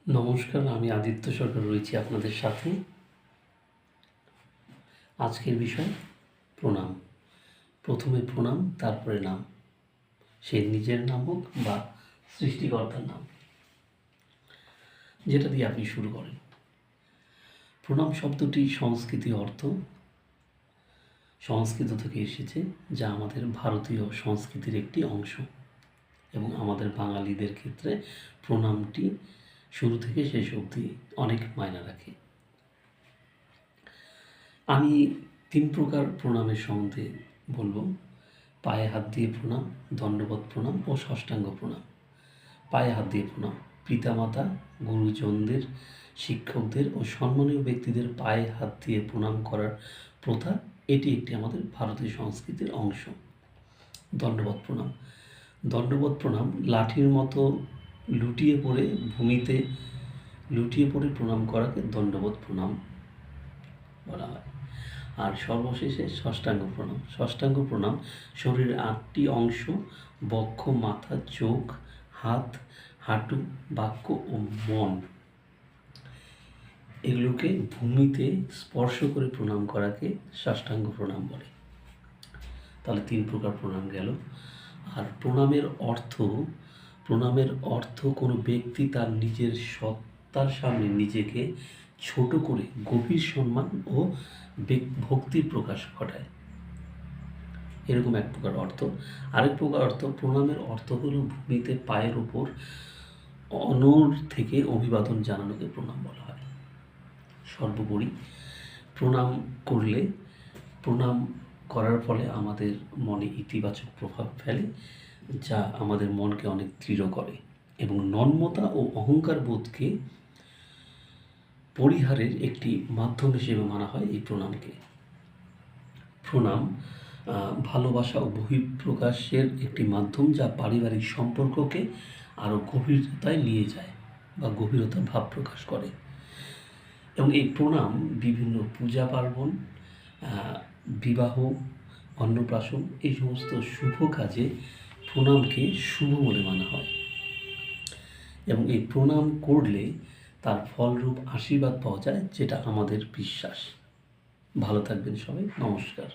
নমস্কার, আমি আদিত্য সরকার রয়েছি আপনাদের সাথে। আজকের বিষয় প্রণাম। প্রথমে প্রণাম, তারপরে নাম। সে নিজের নাম হোক বা সৃষ্টিকর্তার নাম, যেটা দিয়ে আপনি শুরু করেন। প্রণাম শব্দটি সংস্কৃত থেকে এসেছে, যা আমাদের ভারতীয় সংস্কৃতির একটি অংশ, এবং আমাদের বাঙালিদের ক্ষেত্রে প্রণামটি শুরু থেকে শেষ অবধি অনেক মায়না রাখে। আমি 3 প্রকার প্রণামের সম্বন্ধে বলব: পায়ে হাত দিয়ে প্রণাম, দণ্ডবত প্রণাম ও ষষ্ঠাঙ্গ প্রণাম। পায়ে হাত দিয়ে প্রণাম: পিতামাতা, গুরুজনদের, শিক্ষকদের ও সম্মানীয় ব্যক্তিদের পায়ে হাত দিয়ে প্রণাম করার প্রথা, এটি একটি আমাদের ভারতীয় সংস্কৃতির অংশ। দণ্ডবত প্রণাম: দণ্ডবত প্রণাম লাঠির মতো লুটিয়ে পড়ে প্রণাম করাকে দণ্ডবত প্রণাম বলা হয়। আর সর্বশেষে ষষ্ঠাঙ্গ প্রণাম। ষষ্ঠাঙ্গ প্রণাম শরীরের 8টি অংশ, বক্ষ, মাথা, চোখ, হাত, হাঁটু, বাক্য ও মন, এগুলোকে ভূমিতে স্পর্শ করে প্রণাম করাকে সাষ্টাঙ্গ প্রণাম বলে। তাহলে 3 প্রকার প্রণাম গেল। আর প্রণামের অর্থ কোনো ব্যক্তি তার নিজের সত্তার সামনে নিজেকে ছোট করে গভীর সম্মান ও ভক্তির প্রকাশ ঘটায়, এরকম এক প্রকার অর্থ। আরেক প্রকার অর্থ, প্রণামের অর্থ হলো ভূমিতে পায়ের ওপর অনড় থেকে অভিবাদন জানানোকে প্রণাম বলা হয়। সর্বোপরি প্রণাম করার ফলে আমাদের মনে ইতিবাচক প্রভাব ফেলে, যা আমাদের মনকে অনেক দৃঢ় করে এবং নম্রতা ও অহংকার বোধকে পরিহারের একটি মাধ্যম হিসেবে মানা হয় এই প্রণামকে। প্রণাম ভালোবাসা ও বহিঃপ্রকাশের একটি মাধ্যম, যা পারিবারিক সম্পর্ককে আরও গভীরতায় নিয়ে যায় বা গভীরতা ভাব প্রকাশ করে। এবং এই প্রণাম বিভিন্ন পূজা পার্বণ, বিবাহ, অন্নপ্রাশন, এই সমস্ত শুভ কাজে প্রণামকে শুভ বলে মানা হয়, এবং এই প্রণাম করলে তার ফলরূপ আশীর্বাদ পাওয়া যায়, যেটা আমাদের বিশ্বাস। ভালো থাকবেন সবাই। নমস্কার।